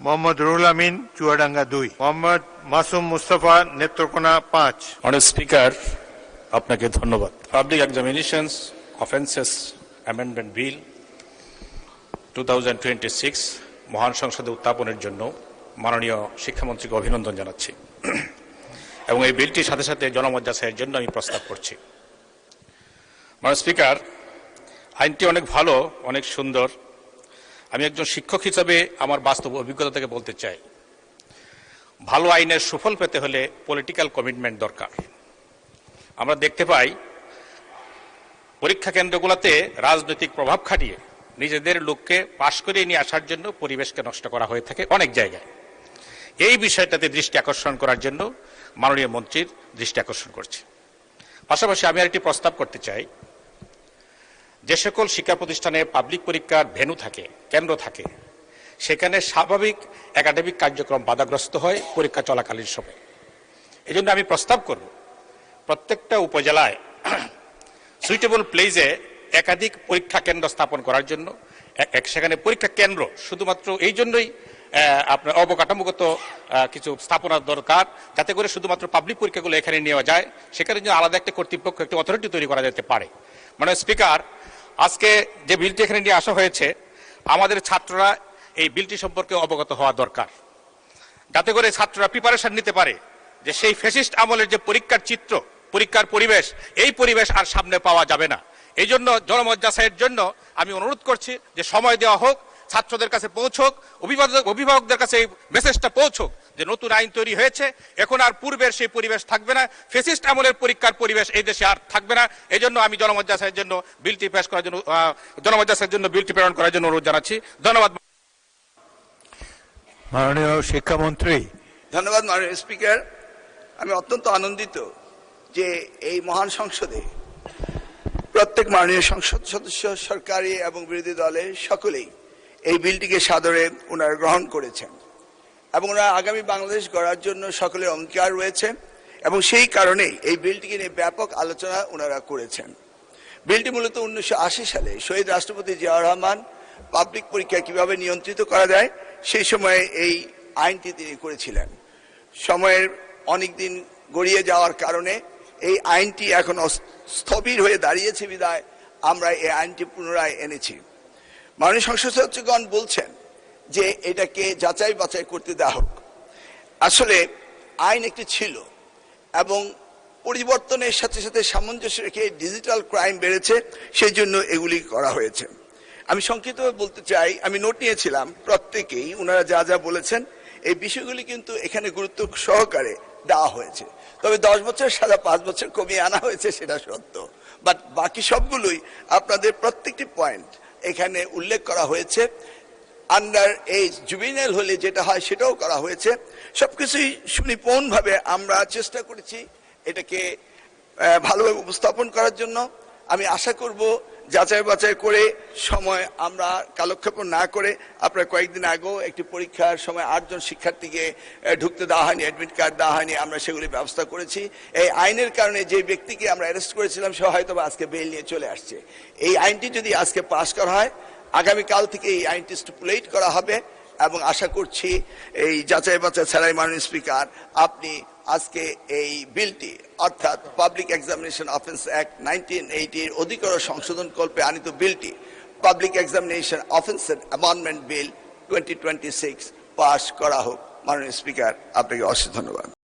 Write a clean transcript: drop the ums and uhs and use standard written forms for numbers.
Mohammad Ruhul Amin, Chuadanga 2। Mohammad Masum Mustafa, Netrokona 5। Honourable speaker, আপনাকে ধন্যবাদ। Public examinations offences amendment bill 2026 মহান সংসদে উত্থাপনের জন্য মাননীয় শিক্ষামন্ত্রীকে অভিনন্দন জানাচ্ছি এবং এই বিলটির সাথে সাথে জনমত যাচাইয়ের জন্য আমি প্রস্তাব করছি। মাননীয় স্পিকার, আইনটি অনেক ভালো, অনেক সুন্দর। আমি একজন শিক্ষক হিসাবে আমার বাস্তব অভিজ্ঞতা থেকে বলতে চাই, ভালো আইনের সুফল পেতে হলে পলিটিক্যাল কমিটমেন্ট দরকার। আমরা দেখতে পাই পরীক্ষা কেন্দ্রগুলোতে রাজনৈতিক প্রভাব খাটিয়ে নিজেদের লোককে পাশ করিয়ে নিয়ে আসার জন্য পরিবেশকে নষ্ট করা হয়ে থাকে অনেক জায়গায়। এই বিষয়টাতে দৃষ্টি আকর্ষণ করার জন্য মাননীয় মন্ত্রীর দৃষ্টি আকর্ষণ করছে। পাশাপাশি আমি আরেকটি প্রস্তাব করতে চাই, যে সকল শিক্ষা প্রতিষ্ঠানে পাবলিক পরীক্ষার ভেন্যু থাকে, কেন্দ্র থাকে, সেখানে স্বাভাবিক একাডেমিক কার্যক্রম বাধাগ্রস্ত হয় পরীক্ষা চলাকালীন সময়। এই জন্য আমি প্রস্তাব করব প্রত্যেকটা উপজেলায় সুইটেবল প্লেসে একাধিক পরীক্ষা কেন্দ্র স্থাপন করার জন্য। সেখানে পরীক্ষা কেন্দ্র শুধুমাত্র এই জন্যই আপনার অবকাঠামোগত কিছু স্থাপনার দরকার, যাতে করে শুধুমাত্র পাবলিক পরীক্ষাগুলো এখানে নেওয়া যায়। সেখানে জন্য আলাদা একটা কর্তৃপক্ষ, একটা অথরিটি তৈরি করা যেতে পারে। মানে স্পিকার, আজকে যে বিলটি এখানে নিয়ে আসা হয়েছে, আমাদের ছাত্ররা এই বিলটি সম্পর্কে অবগত হওয়া দরকার, যাতে করে ছাত্ররা প্রিপারেশন নিতে পারে যে সেই ফ্যাসিস্ট আমলের যে পরীক্ষার চিত্র, পরীক্ষার পরিবেশ, এই পরিবেশ আর সামনে পাওয়া যাবে না। এই জন্য জনমত যাচাইয়ের জন্য আমি অনুরোধ করছি যে সময় দেওয়া হোক, ছাত্রদের কাছে পৌঁছক, অভিভাবকদের কাছে এই মেসেজটা পৌঁছক যে নতুন আইন তৈরি হয়েছে, এখন আর পূর্বের সেই পরিবেশ থাকবে না, ফ্যাসিস্ট আমলের পরীক্ষার পরিবেশ এই দেশে আর থাকবে না। এই জন্য আমি জনমত যাচাইয়ের জন্য বিলটি পেশ করার জন্য, জনমত যাচাইয়ের জন্য বিলটি প্রেরণ করার জন্য অনুরোধ জানাচ্ছি। ধন্যবাদ। মাননীয় শিক্ষামন্ত্রী। ধন্যবাদ মাননীয় স্পিকার। আমি অত্যন্ত আনন্দিত যে এই মহান সংসদে প্রত্যেক মাননীয় সংসদ সদস্য, সরকারি এবং বিরোধী দলের সকলেই এই বিলটিকে সাদরে ওনারা গ্রহণ করেছেন এবং ওনারা আগামী বাংলাদেশ গড়ার জন্য সকলের অঙ্গীকার রয়েছে এবং সেই কারণেই এই বিলটিকে নিয়ে ব্যাপক আলোচনা ওনারা করেছেন। বিলটি মূলত 1980 সালে শহীদ রাষ্ট্রপতি জিয়াউর রহমান পাবলিক পরীক্ষা কিভাবে নিয়ন্ত্রিত করা যায় সেই সময়ে এই আইনটি তিনি করেছিলেন। সময়ের অনেক দিন গড়িয়ে যাওয়ার কারণে এই আইনটি এখন স্থবির হয়ে দাঁড়িয়েছে বিধায় আমরা এই আইনটি পুনরায় এনেছি। মাননীয় সংসদ সদস্যগণ বলছেন যে এটাকে যাচাই বাছাই করতে দেওয়া হোক। আসলে আইন একটি ছিল এবং পরিবর্তনের সাথে সাথে সামঞ্জস্য রেখে ডিজিটাল ক্রাইম বেড়েছে, সেই জন্য এগুলি করা হয়েছে। আমি সংক্ষিপ্তভাবে বলতে চাই, আমি নোট নিয়েছিলাম প্রত্যেকেই ওনারা যা যা বলেছেন এই বিষয়গুলি কিন্তু এখানে গুরুত্ব সহকারে দেওয়া হয়েছে। তবে 10 বছর সাজা 5 বছর কমিয়ে আনা হয়েছে, সেটা সত্য, বাট বাকি সবগুলোই আপনাদের প্রত্যেকটি পয়েন্ট এখানে উল্লেখ করা হয়েছে। আন্ডার এজ জুবিনাইল হলে যেটা হয় সেটাও করা হয়েছে। সবকিছুই সুনিপুণভাবে আমরা চেষ্টা করেছি এটাকে ভালোভাবে উপস্থাপন করার জন্য। আমি আশা করব যাচাই বাছাই করে সময় আমরা কালক্ষেপণ না করে, আপনার কয়েকদিন আগেও একটি পরীক্ষার সময় 8 জন শিক্ষার্থীকে ঢুকতে দেওয়া হয়নি, অ্যাডমিট কার্ড দেওয়া হয়নি, আমরা সেগুলি ব্যবস্থা করেছি। এই আইনের কারণে যে ব্যক্তিকে আমরা অ্যারেস্ট করেছিলাম সে হয়তো আজকে বেল নিয়ে চলে আসছে। এই আইনটি যদি আজকে পাশ করা হয়, আগামীকাল থেকে এই আইনটি স্টিপুলেট করা হবে এবং আশা করছি এই যাচাই বাছাই ছাড়াই মাননীয় স্পিকার আপনি আজকে এই বিলটি অর্থাৎ পাবলিক এক্সামিনেশন অফেন্স অ্যাক্ট 1980 এর অধিকতর সংশোধন কল্পে আনিত বিলটি পাবলিক এক্সামিনেশন অফেন্সের অ্যামেন্ডমেন্ট বিল 2026 পাশ করা হোক। মাননীয় স্পিকার, আপনাকে অশেষ ধন্যবাদ।